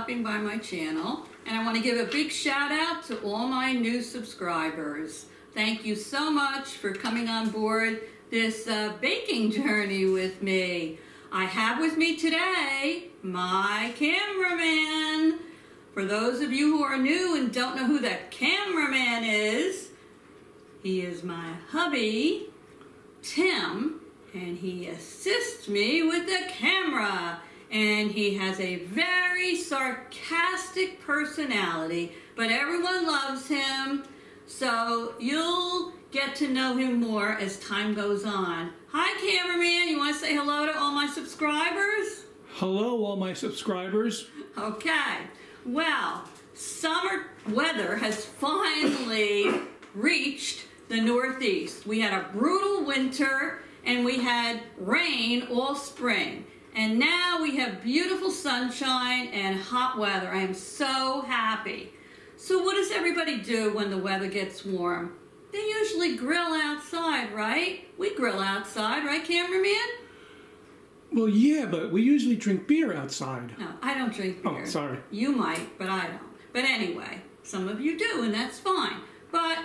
stopping by my channel, and I want to give a big shout out to all my new subscribers. Thank you so much for coming on board this baking journey with me. I have with me today my cameraman. For those of you who are new and don't know who that cameraman is, he is my hubby, Tim, and he assists me with the camera. And he has a very sarcastic personality, but everyone loves him, so you'll get to know him more as time goes on. Hi, cameraman. You want to say hello to all my subscribers? Hello, all my subscribers. Okay. Well, summer weather has finally reached the Northeast. We had a brutal winter, and we had rain all spring. And now we have beautiful sunshine and hot weather. I am so happy. So what does everybody do when the weather gets warm? They usually grill outside, right? We grill outside, right, cameraman? Well, yeah, but we usually drink beer outside. No, I don't drink beer. Oh, sorry. You might, but I don't. But anyway, some of you do, and that's fine. But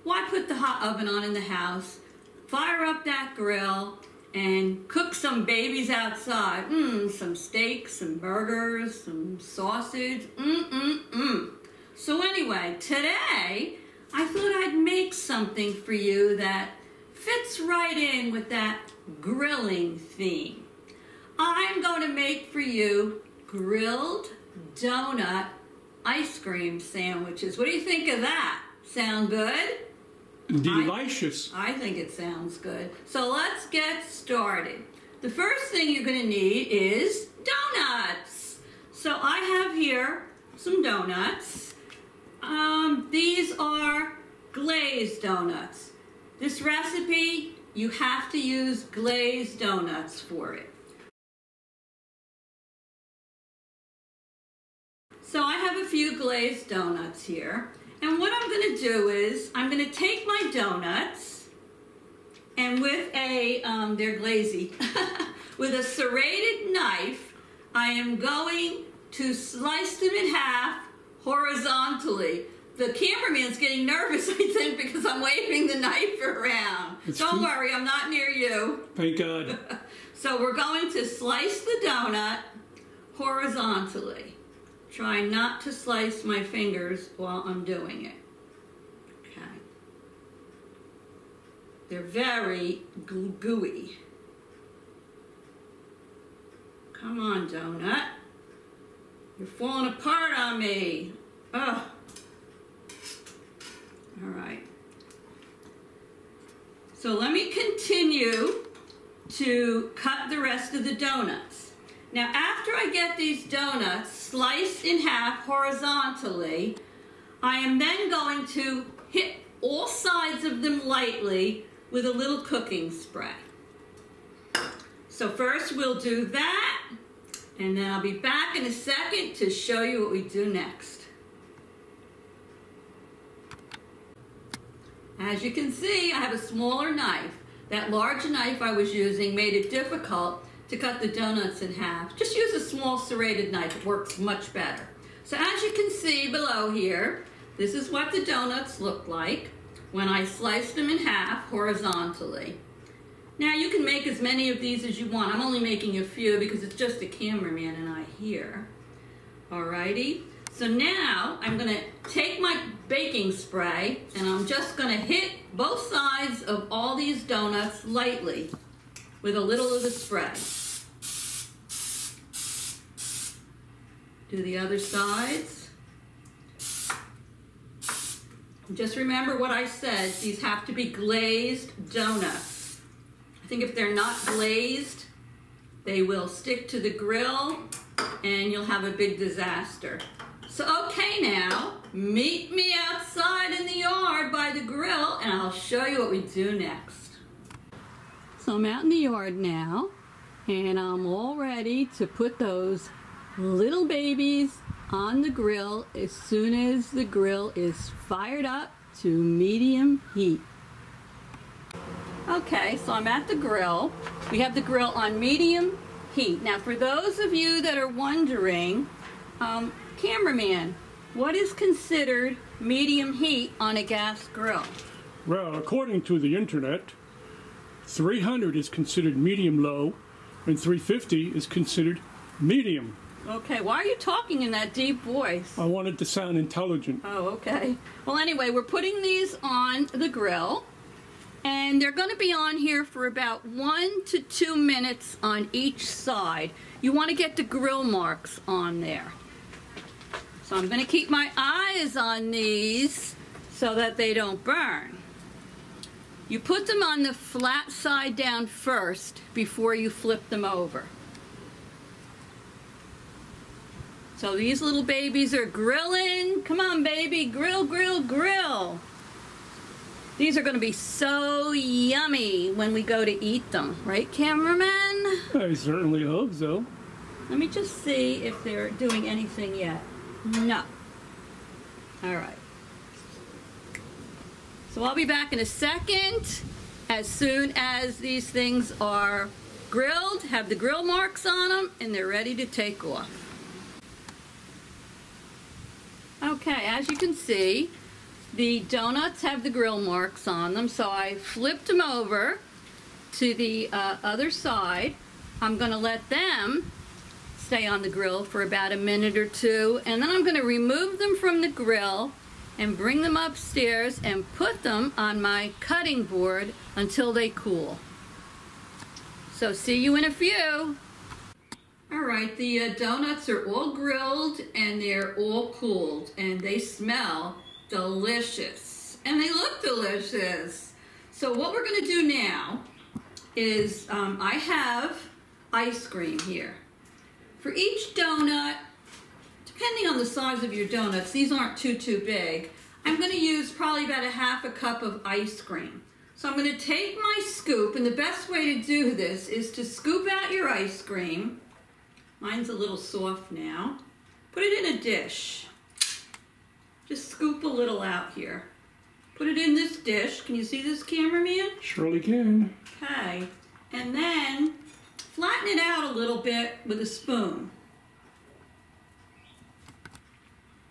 why put the hot oven on in the house? Fire up that grill and cook some babies outside. Some steaks, some burgers, some sausage. So anyway, today I thought I'd make something for you that fits right in with that grilling theme. I'm going to make for you grilled donut ice cream sandwiches. What do you think of that? Sound good? Delicious. I think it sounds good. So let's get started. The first thing you're going to need is donuts. So I have here some donuts. These are glazed donuts. This recipe, you have to use glazed donuts for it. So I have a few glazed donuts here. And what I'm going to do is, I'm going to take my donuts, and with a, they're glazy, with a serrated knife, I am going to slice them in half horizontally. The cameraman's getting nervous, I think, because I'm waving the knife around. Don't worry, I'm not near you. Thank God. So we're going to slice the donut horizontally. Try not to slice my fingers while I'm doing it. Okay. They're very gooey. Come on, donut. You're falling apart on me. Ugh. All right. So let me continue to cut the rest of the donuts. Now, after I get these donuts sliced in half horizontally, I am then going to hit all sides of them lightly with a little cooking spray. So first we'll do that, and then I'll be back in a second to show you what we do next. As you can see, I have a smaller knife. That large knife I was using made it difficult to cut the donuts in half. Just use a small serrated knife, it works much better. So as you can see below here, this is what the donuts look like when I sliced them in half horizontally. Now you can make as many of these as you want. I'm only making a few because it's just the cameraman and I here. Alrighty, so now I'm gonna take my baking spray and I'm just gonna hit both sides of all these donuts lightly with a little of the spray. Do the other sides. Just remember what I said, these have to be glazed donuts. I think if they're not glazed, they will stick to the grill and you'll have a big disaster. So okay now, meet me outside in the yard by the grill and I'll show you what we do next. So I'm out in the yard now, and I'm all ready to put those little babies on the grill as soon as the grill is fired up to medium heat. Okay, so I'm at the grill. We have the grill on medium heat. Now for those of you that are wondering, Cameraman, what is considered medium heat on a gas grill? Well, according to the internet, 300 is considered medium low, and 350 is considered medium. Okay, why are you talking in that deep voice? I wanted to sound intelligent. Oh, okay. Well, anyway, we're putting these on the grill, and they're going to be on here for about 1 to 2 minutes on each side. You want to get the grill marks on there. So I'm going to keep my eyes on these so that they don't burn. You put them on the flat side down first before you flip them over. So these little babies are grilling. Come on, baby, grill, grill, grill. These are going to be so yummy when we go to eat them. Right, cameraman? I certainly hope so. Let me just see if they're doing anything yet. No. All right. So I'll be back in a second. As soon as these things are grilled, have the grill marks on them, and they're ready to take off. Okay, as you can see, the donuts have the grill marks on them, so I flipped them over to the other side. I'm going to let them stay on the grill for about a minute or two, and then I'm going to remove them from the grill and bring them upstairs and put them on my cutting board until they cool. So see you in a few. All right, the donuts are all grilled and they're all cooled, and they smell delicious and they look delicious. So what we're going to do now is I have ice cream here. For each donut, depending on the size of your donuts, these aren't too big, I'm going to use probably about a ½ cup of ice cream. So I'm going to take my scoop, and the best way to do this is to scoop out your ice cream. Mine's a little soft now. Put it in a dish. Just scoop a little out here. Put it in this dish. Can you see this, cameraman? Surely can. Okay. And then flatten it out a little bit with a spoon.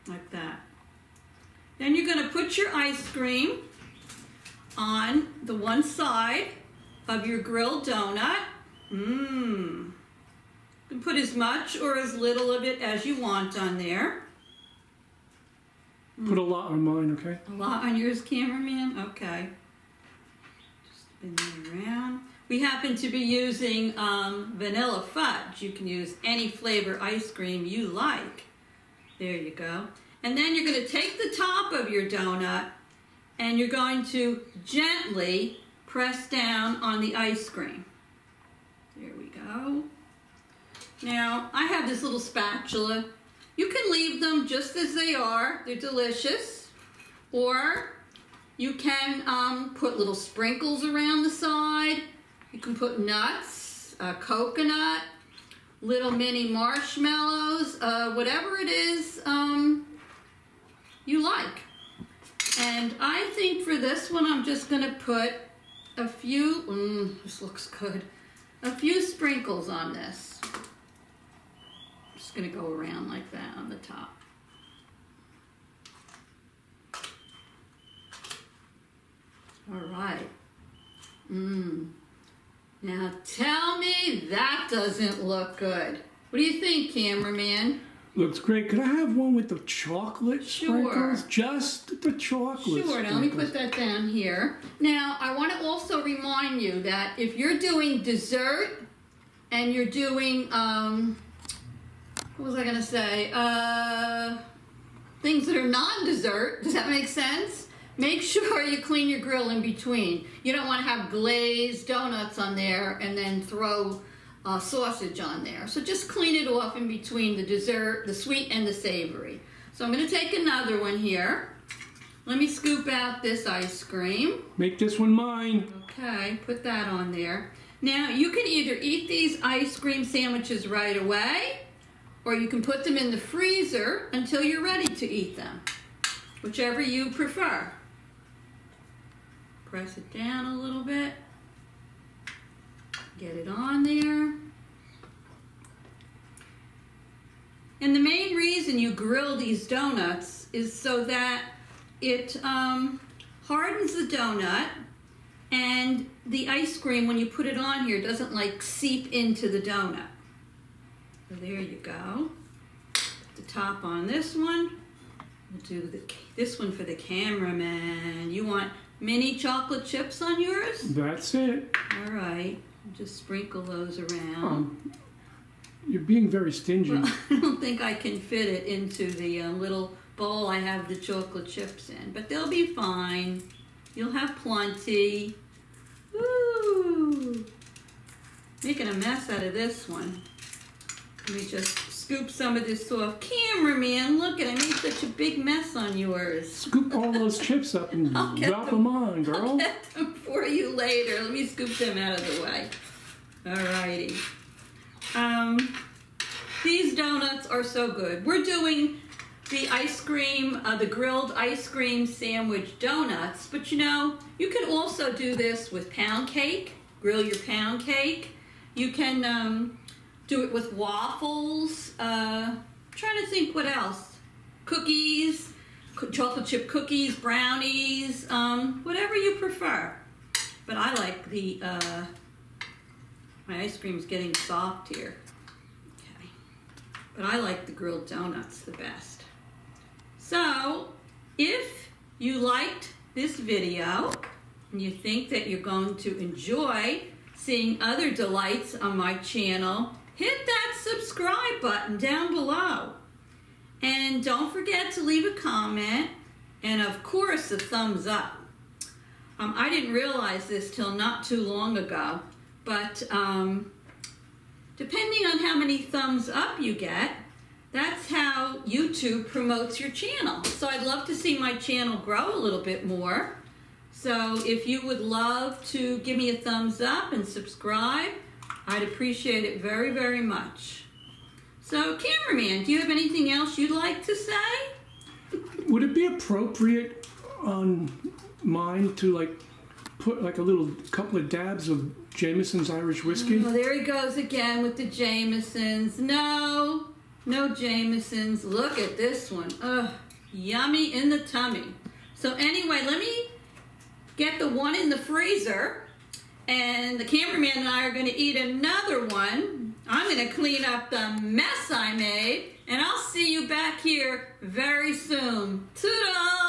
Like that. Then you're going to put your ice cream on the one side of your grilled donut. You can put as much or as little of it as you want on there. Put a lot on mine, okay? A lot on yours, cameraman? Okay. Just spin it around. We happen to be using vanilla fudge. You can use any flavor ice cream you like. There you go. And then you're going to take the top of your donut and you're going to gently press down on the ice cream. There we go. Now, I have this little spatula. You can leave them just as they are. They're delicious. Or you can put little sprinkles around the side. You can put nuts, coconut, little mini marshmallows, whatever it is you like. And I think for this one, I'm just going to put a few, this looks good, a few sprinkles on this. I'm just going to go around like that on the top. All right. Now tell me that doesn't look good. What do you think, cameraman? Looks great. Could I have one with the chocolate sprinkles? Sure. Just the chocolate Sure. Now let me put that down here. Now I want to also remind you that if you're doing dessert and you're doing, what was I going to say? Things that are non-dessert. Does that make sense? Make sure you clean your grill in between. You don't want to have glazed donuts on there and then throw sausage on there. So just clean it off in between the dessert, the sweet and the savory. So I'm going to take another one here. Let me scoop out this ice cream. Make this one mine. Okay, put that on there. Now you can either eat these ice cream sandwiches right away, or you can put them in the freezer until you're ready to eat them. Whichever you prefer. Press it down a little bit. Get it on there. And the main reason you grill these donuts is so that it hardens the donut, and the ice cream, when you put it on here, doesn't like seep into the donut. So there you go. The top on this one. We'll do this one for the cameraman. You want mini chocolate chips on yours? That's it. All right. Just sprinkle those around. You're being very stingy. Well, I don't think I can fit it into the little bowl I have the chocolate chips in, but they'll be fine. You'll have plenty. Woo! Making a mess out of this one. Let me just scoop some of this off. Cameraman, look at, I made such a big mess on yours. Scoop all those chips up and drop them on, girl. I'll get them for you later. Let me scoop them out of the way. Alrighty. These donuts are so good. We're doing the ice cream, the grilled ice cream sandwich donuts, but you know, you can also do this with pound cake, grill your pound cake. You can do it with waffles, trying to think what else. Cookies, chocolate chip cookies, brownies, whatever you prefer. But I like the, my ice cream's getting soft here. Okay. But I like the grilled donuts the best. So, if you liked this video and you think that you're going to enjoy seeing other delights on my channel, hit that subscribe button down below. And don't forget to leave a comment and, of course, a thumbs up. I didn't realize this till not too long ago, but depending on how many thumbs up you get, that's how YouTube promotes your channel. So I'd love to see my channel grow a little bit more. So if you would love to give me a thumbs up and subscribe, I'd appreciate it very, very much. So cameraman, do you have anything else you'd like to say? Would it be appropriate on mine to like put like a little couple of dabs of Jameson's Irish whiskey? Oh, there he goes again with the Jamesons. No. No Jamesons. Look at this one. Ugh, yummy in the tummy. So anyway, let me get the one in the freezer, and the cameraman and I are going to eat another one. I'm going to clean up the mess I made, and I'll see you back here very soon. Toodles!